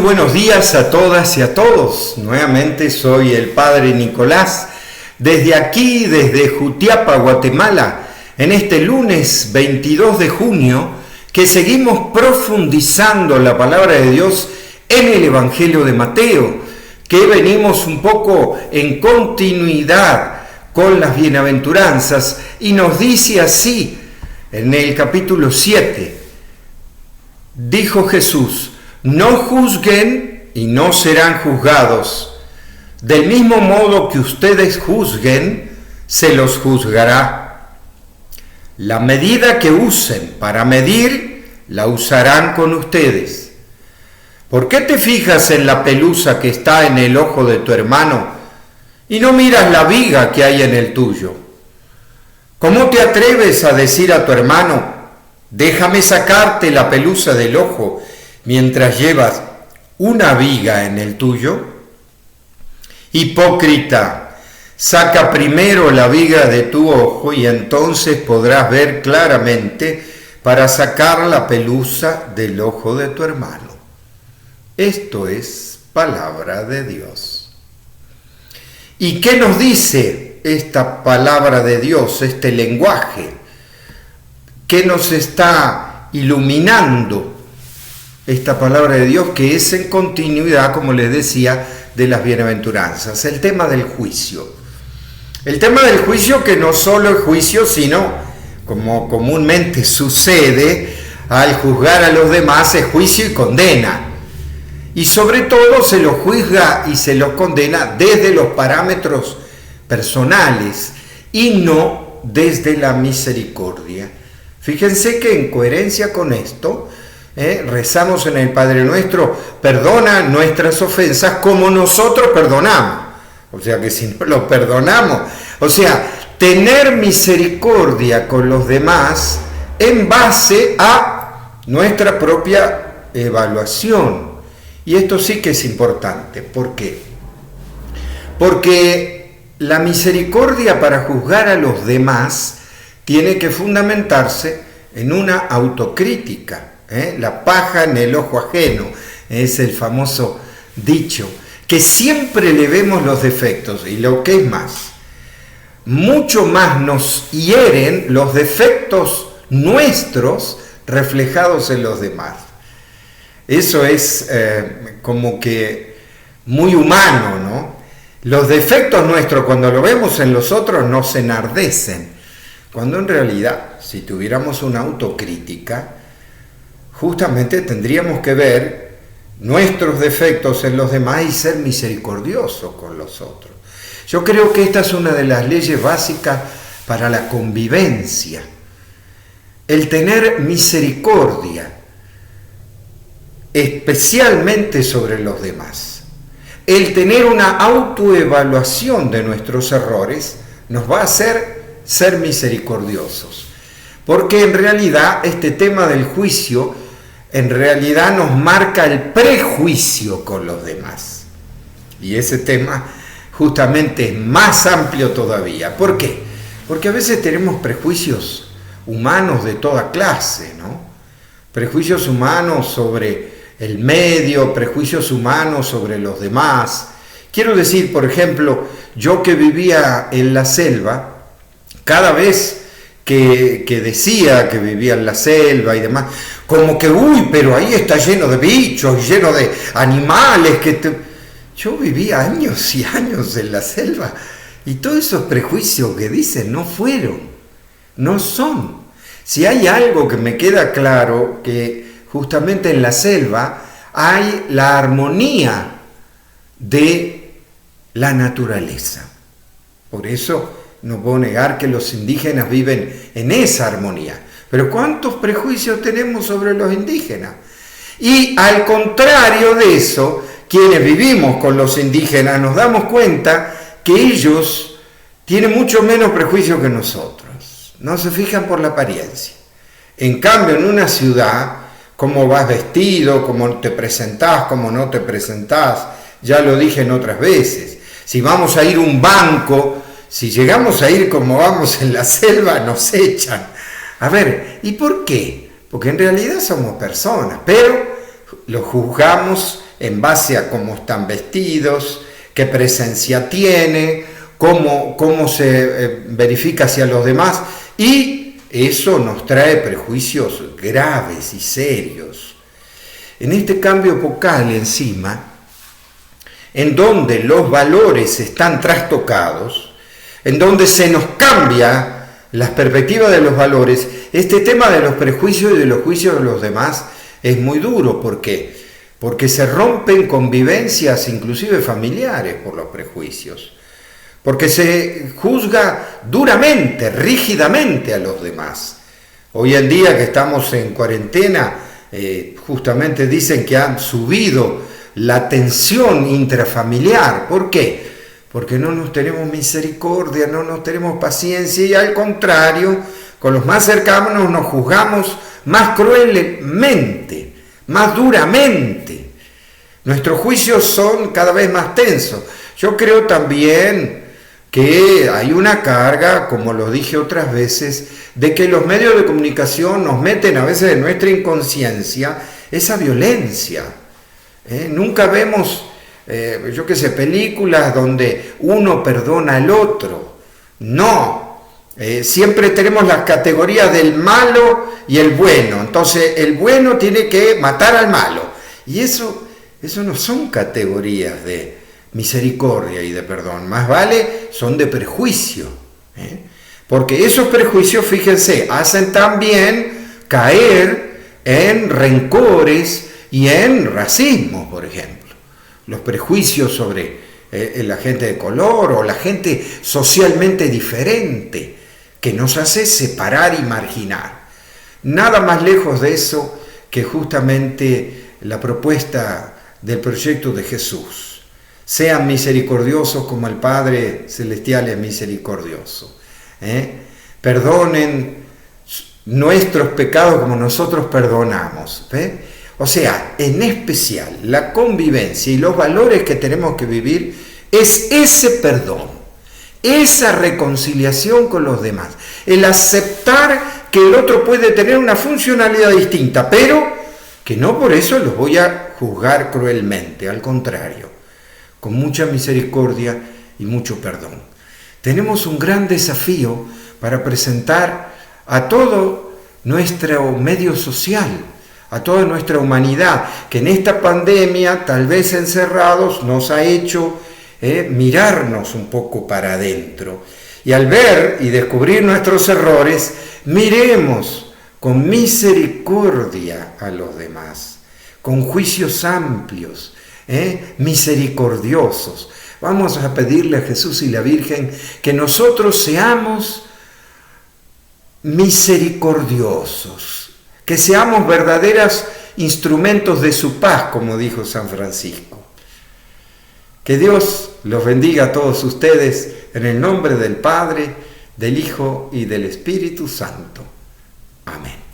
buenos días a todas y a todos. Nuevamente soy el Padre Nicolás, desde aquí, desde Jutiapa, Guatemala, en este lunes 22 de junio, que seguimos profundizando la palabra de Dios en el Evangelio de Mateo, que venimos un poco en continuidad con las bienaventuranzas, y nos dice así, en el capítulo 7, dijo Jesús: no juzguen y no serán juzgados. Del mismo modo que ustedes juzguen, se los juzgará. La medida que usen para medir, la usarán con ustedes. ¿Por qué te fijas en la pelusa que está en el ojo de tu hermano y no miras la viga que hay en el tuyo? ¿Cómo te atreves a decir a tu hermano: déjame sacarte la pelusa del ojo, mientras llevas una viga en el tuyo? Hipócrita, saca primero la viga de tu ojo y entonces podrás ver claramente para sacar la pelusa del ojo de tu hermano. Esto es palabra de Dios. ¿Y qué nos dice esta palabra de Dios, este lenguaje? ¿Qué nos está iluminando esta palabra de Dios, que es en continuidad, como les decía, de las bienaventuranzas? El tema del juicio. El tema del juicio, que no solo es juicio, sino, como comúnmente sucede al juzgar a los demás, es juicio y condena. Y sobre todo se los juzga y se los condena desde los parámetros personales y no desde la misericordia. Fíjense que en coherencia con esto, rezamos en el Padre Nuestro: perdona nuestras ofensas como nosotros perdonamos. O sea que si no lo perdonamos, o sea, tener misericordia con los demás en base a nuestra propia evaluación. Y esto sí que es importante. ¿Por qué? Porque la misericordia para juzgar a los demás tiene que fundamentarse en una autocrítica. La paja en el ojo ajeno, es el famoso dicho, que siempre le vemos los defectos, y lo que es más, mucho más nos hieren los defectos nuestros reflejados en los demás. Eso es como que muy humano, ¿no? Los defectos nuestros, cuando lo vemos en los otros, nos enardecen, cuando en realidad, si tuviéramos una autocrítica, justamente tendríamos que ver nuestros defectos en los demás y ser misericordiosos con los otros. Yo creo que esta es una de las leyes básicas para la convivencia. El tener misericordia, especialmente sobre los demás. El tener una autoevaluación de nuestros errores nos va a hacer ser misericordiosos. Porque en realidad este tema del juicio en realidad nos marca el prejuicio con los demás. Y ese tema justamente es más amplio todavía. ¿Por qué? Porque a veces tenemos prejuicios humanos de toda clase, ¿no? Prejuicios humanos sobre el medio, prejuicios humanos sobre los demás. Quiero decir, por ejemplo, yo que vivía en la selva, cada vez que decía que vivía en la selva y demás, como que, pero ahí está lleno de bichos, lleno de animales, Yo vivía años y años en la selva, y todos esos prejuicios que dicen no son. Si hay algo que me queda claro, que justamente en la selva hay la armonía de la naturaleza. Por eso no puedo negar que los indígenas viven en esa armonía. Pero ¿cuántos prejuicios tenemos sobre los indígenas? Y al contrario de eso, quienes vivimos con los indígenas nos damos cuenta que ellos tienen mucho menos prejuicio que nosotros. No se fijan por la apariencia. En cambio, en una ciudad, cómo vas vestido, cómo te presentás, cómo no te presentás, ya lo dije en otras veces. Si vamos a ir a un banco, si llegamos a ir como vamos en la selva, nos echan. A ver, ¿y por qué? Porque en realidad somos personas, pero los juzgamos en base a cómo están vestidos, qué presencia tiene, cómo se verifica hacia los demás, y eso nos trae prejuicios graves y serios. En este cambio epocal encima, en donde los valores están trastocados, en donde se nos cambia las perspectivas de los valores, este tema de los prejuicios y de los juicios de los demás es muy duro. ¿Por qué? Porque se rompen convivencias inclusive familiares por los prejuicios, porque se juzga duramente, rígidamente a los demás. Hoy en día que estamos en cuarentena, justamente dicen que han subido la tensión intrafamiliar. ¿Por qué? Porque no nos tenemos misericordia, no nos tenemos paciencia, y al contrario, con los más cercanos nos juzgamos más cruelmente, más duramente. Nuestros juicios son cada vez más tensos. Yo creo también que hay una carga, como lo dije otras veces, de que los medios de comunicación nos meten a veces en nuestra inconsciencia esa violencia. Nunca vemos, películas donde uno perdona al otro. No. Siempre tenemos las categorías del malo y el bueno. Entonces el bueno tiene que matar al malo. Y eso no son categorías de misericordia y de perdón. Más vale son de prejuicio. Porque esos prejuicios, fíjense, hacen también caer en rencores y en racismo, por ejemplo. Los prejuicios sobre la gente de color o la gente socialmente diferente, que nos hace separar y marginar. Nada más lejos de eso que justamente la propuesta del proyecto de Jesús. Sean misericordiosos como el Padre Celestial es misericordioso. Perdonen nuestros pecados como nosotros perdonamos. O sea, en especial, la convivencia y los valores que tenemos que vivir es ese perdón, esa reconciliación con los demás, el aceptar que el otro puede tener una funcionalidad distinta, pero que no por eso los voy a juzgar cruelmente, al contrario, con mucha misericordia y mucho perdón. Tenemos un gran desafío para presentar a todo nuestro medio social, a toda nuestra humanidad, que en esta pandemia, tal vez encerrados, nos ha hecho mirarnos un poco para adentro. Y al ver y descubrir nuestros errores, miremos con misericordia a los demás, con juicios amplios, misericordiosos. Vamos a pedirle a Jesús y la Virgen que nosotros seamos misericordiosos, que seamos verdaderos instrumentos de su paz, como dijo San Francisco. Que Dios los bendiga a todos ustedes en el nombre del Padre, del Hijo y del Espíritu Santo. Amén.